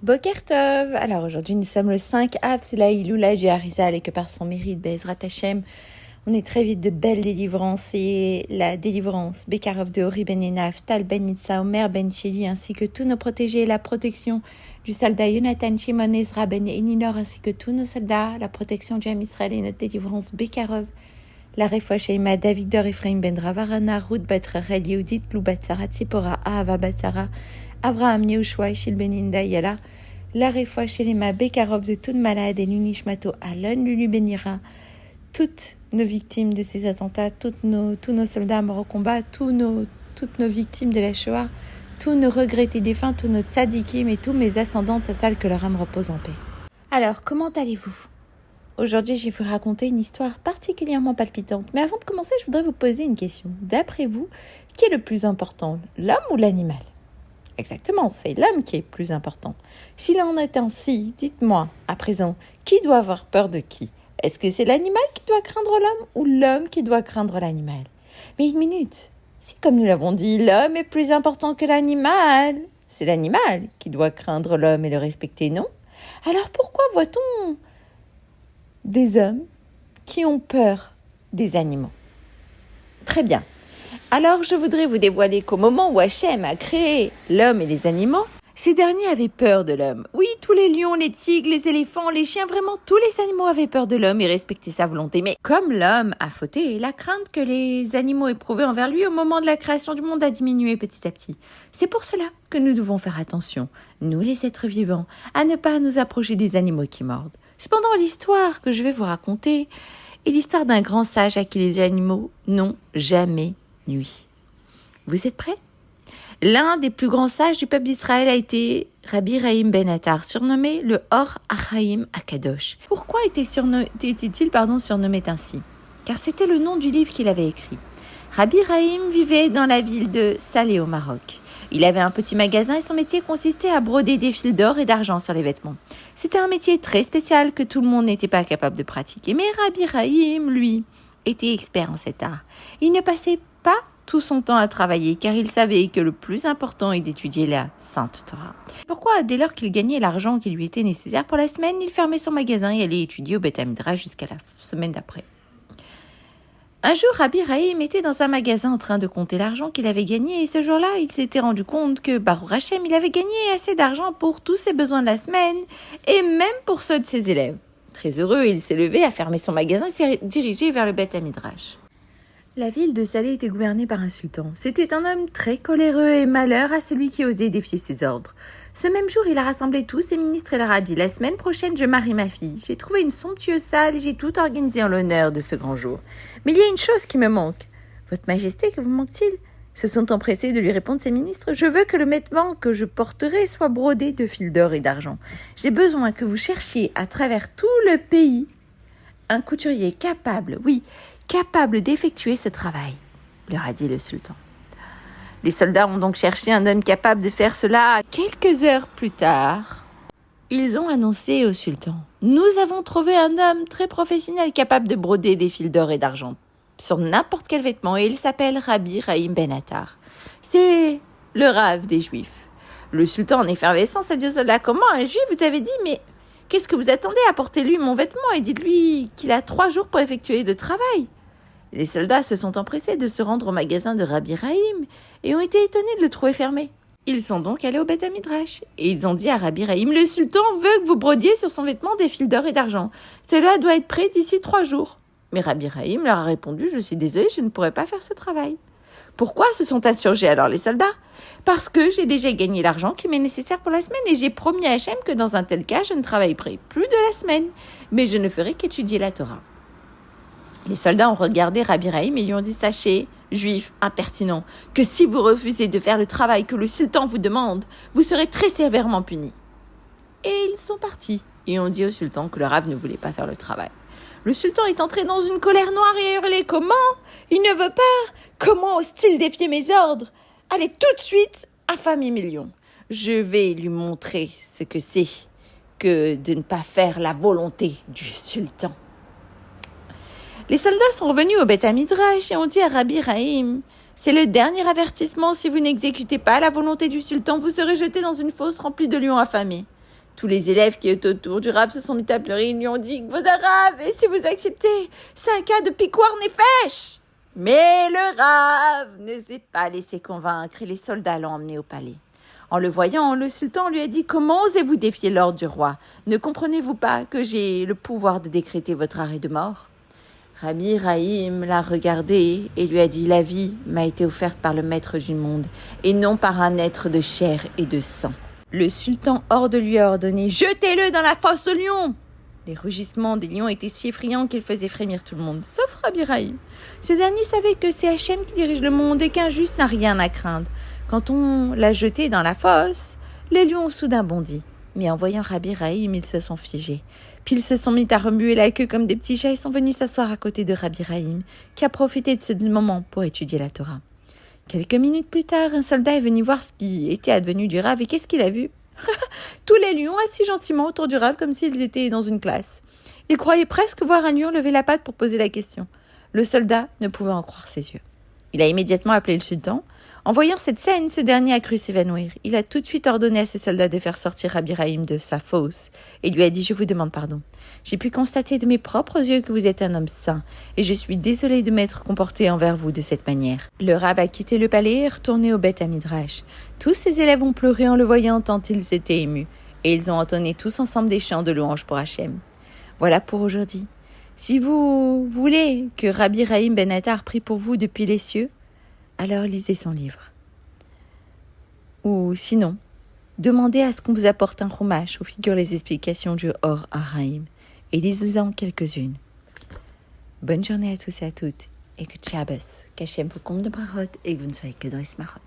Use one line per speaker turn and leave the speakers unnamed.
Boker Tov. Alors aujourd'hui nous sommes le 5 Av, c'est la Iloula du Harizal et que par son mérite, Bezrat Hashem, on est très vite de belles délivrances et la délivrance Bekarov de Ori Ben Enaf, Tal Ben Nitsa, Omer Ben Sheli ainsi que tous nos protégés et la protection du soldat Yonatan Shimon Ezra Ben Eninor ainsi que tous nos soldats, la protection du Ham Israël et notre délivrance Bekarov, la Refoua Sheima David Dor Ephraim Ben Ravarana, Ruth Bat Rachel Yehudit Lou Bat Sarah Tzipora Ahava Bat Sarah Abraham Yehoshua Ishil Beninda Yala, la Refoua Shelema Bekarov de toute malade et l'Unishmato Alon Lulu Benira, toutes nos victimes de ces attentats, tous nos soldats morts au combat, toutes nos victimes de la Shoah, tous nos regrettés défunts, tous nos tzadikim et tous mes ascendants de salle que leur âme repose en paix. Alors, comment allez-vous ? Aujourd'hui, je vais vous raconter une histoire particulièrement palpitante. Mais avant de commencer, je voudrais vous poser une question. D'après vous, qui est le plus important, l'homme ou l'animal ? Exactement, c'est l'homme qui est plus important. S'il en est ainsi, dites-moi, à présent, qui doit avoir peur de qui ? Est-ce que c'est l'animal qui doit craindre l'homme ou l'homme qui doit craindre l'animal ? Mais une minute, si comme nous l'avons dit, l'homme est plus important que l'animal, c'est l'animal qui doit craindre l'homme et le respecter, non ? Alors pourquoi voit-on des hommes qui ont peur des animaux ? Très bien. Alors, je voudrais vous dévoiler qu'au moment où Hachem a créé l'homme et les animaux, ces derniers avaient peur de l'homme. Oui, tous les lions, les tigres, les éléphants, les chiens, vraiment tous les animaux avaient peur de l'homme et respectaient sa volonté. Mais comme l'homme a fauté, la crainte que les animaux éprouvaient envers lui au moment de la création du monde a diminué petit à petit. C'est pour cela que nous devons faire attention, nous les êtres vivants, à ne pas nous approcher des animaux qui mordent. Cependant, l'histoire que je vais vous raconter est l'histoire d'un grand sage à qui les animaux n'ont jamais nuit. Vous êtes prêts ? L'un des plus grands sages du peuple d'Israël a été Rabbi Rahim Ben Attar, surnommé le Or Achaim Akadosh. Pourquoi était-il surnommé ainsi ? Car c'était le nom du livre qu'il avait écrit. Rabbi Rahim vivait dans la ville de Salé au Maroc. Il avait un petit magasin et son métier consistait à broder des fils d'or et d'argent sur les vêtements. C'était un métier très spécial que tout le monde n'était pas capable de pratiquer. Mais Rabbi Rahim, lui, était expert en cet art. Il ne passait pas tout son temps à travailler, car il savait que le plus important est d'étudier la Sainte Torah. Pourquoi, dès lors qu'il gagnait l'argent qui lui était nécessaire pour la semaine, il fermait son magasin et allait étudier au Beth Midrash jusqu'à la semaine d'après. Un jour, Rabbi Rahim était dans un magasin en train de compter l'argent qu'il avait gagné et ce jour-là, il s'était rendu compte que, Baruch Hashem, il avait gagné assez d'argent pour tous ses besoins de la semaine et même pour ceux de ses élèves. Très heureux, il s'est levé, a fermé son magasin et s'est dirigé vers le Beth Midrash. La ville de Salé était gouvernée par un sultan. C'était un homme très coléreux et malheur à celui qui osait défier ses ordres. Ce même jour, il a rassemblé tous ses ministres et leur a dit « La semaine prochaine, je marie ma fille. J'ai trouvé une somptueuse salle et j'ai tout organisé en l'honneur de ce grand jour. Mais il y a une chose qui me manque. Votre Majesté, que vous manque-t-il ?» Se sont empressés de lui répondre ses ministres. « Je veux que le vêtement que je porterai soit brodé de fils d'or et d'argent. J'ai besoin que vous cherchiez à travers tout le pays un couturier capable d'effectuer ce travail, leur a dit le sultan. Les soldats ont donc cherché un homme capable de faire cela. Quelques heures plus tard, ils ont annoncé au sultan « Nous avons trouvé un homme très professionnel capable de broder des fils d'or et d'argent sur n'importe quel vêtement et il s'appelle Rabbi Rahim Ben Attar. C'est le rave des Juifs. » Le sultan en effervescence a dit aux soldats « Comment un Juif vous avez dit mais qu'est-ce que vous attendez ? Apportez-lui mon vêtement et dites-lui qu'il a 3 jours pour effectuer le travail. » Les soldats se sont empressés de se rendre au magasin de Rabbi Rahim et ont été étonnés de le trouver fermé. Ils sont donc allés au Beth Midrash et ils ont dit à Rabbi Rahim « Le sultan veut que vous brodiez sur son vêtement des fils d'or et d'argent. Cela doit être prêt d'ici 3 jours. » Mais Rabbi Rahim leur a répondu « Je suis désolé, je ne pourrai pas faire ce travail. » Pourquoi se sont insurgés alors les soldats ? Parce que j'ai déjà gagné l'argent qui m'est nécessaire pour la semaine et j'ai promis à Hachem que dans un tel cas, je ne travaillerai plus de la semaine, mais je ne ferai qu'étudier la Torah. Les soldats ont regardé Rabbi Rahim et lui ont dit « Sachez, juifs impertinents, que si vous refusez de faire le travail que le sultan vous demande, vous serez très sévèrement punis. » Et ils sont partis et ont dit au sultan que le rave ne voulait pas faire le travail. Le sultan est entré dans une colère noire et a hurlé « Comment ? Il ne veut pas ? Comment ose-t-il défier mes ordres ? Allez tout de suite affamer mes lions. Je vais lui montrer ce que c'est que de ne pas faire la volonté du sultan. » Les soldats sont revenus au Beth Midrash et ont dit à Rabbi Rahim « C'est le dernier avertissement, si vous n'exécutez pas la volonté du sultan, vous serez jeté dans une fosse remplie de lions affamés. » Tous les élèves qui étaient autour du Rav se sont mis à pleurer. Ils lui ont dit « Rav, et si vous acceptez, c'est un cas de piquoir nefesh !» Mais le Rav ne s'est pas laissé convaincre et les soldats l'ont emmené au palais. En le voyant, le sultan lui a dit « Comment osez-vous défier l'ordre du roi? Ne comprenez-vous pas que j'ai le pouvoir de décréter votre arrêt de mort ?» Rabbi Rahim l'a regardé et lui a dit « La vie m'a été offerte par le maître du monde et non par un être de chair et de sang. » Le sultan hors de lui a ordonné « Jetez-le dans la fosse aux lions !» Les rugissements des lions étaient si effrayants qu'ils faisaient frémir tout le monde, sauf Rabbi Rahim. Ce dernier savait que c'est Hachem qui dirige le monde et qu'un juste n'a rien à craindre. Quand on l'a jeté dans la fosse, les lions ont soudain bondi. Mais en voyant Rabbi Rahim, ils se sont figés. Puis ils se sont mis à remuer la queue comme des petits chats et sont venus s'asseoir à côté de Rabbi Rahim, qui a profité de ce moment pour étudier la Torah. Quelques minutes plus tard, un soldat est venu voir ce qui était advenu du Rav et qu'est-ce qu'il a vu? Tous les lions assis gentiment autour du Rav comme s'ils étaient dans une classe. Il croyait presque voir un lion lever la patte pour poser la question. Le soldat ne pouvait en croire ses yeux. Il a immédiatement appelé le sultan. En voyant cette scène, ce dernier a cru s'évanouir. Il a tout de suite ordonné à ses soldats de faire sortir Rabbi Rahim de sa fosse et lui a dit « Je vous demande pardon. J'ai pu constater de mes propres yeux que vous êtes un homme saint et je suis désolé de m'être comporté envers vous de cette manière. » Le Rav a quitté le palais et est retourné au Beth Midrash. Tous ses élèves ont pleuré en le voyant tant ils étaient émus et ils ont entonné tous ensemble des chants de louange pour Hachem. Voilà pour aujourd'hui. Si vous voulez que Rabbi Rahim Ben Attar prie pour vous depuis les cieux, alors lisez son livre. Ou sinon, demandez à ce qu'on vous apporte un chumash où figurent les explications du Or HaRaim et lisez-en quelques-unes. Bonne journée à tous et à toutes et que Shabbos, qu'Hachem vous comble de brachot et que vous ne soyez que dans les smarot.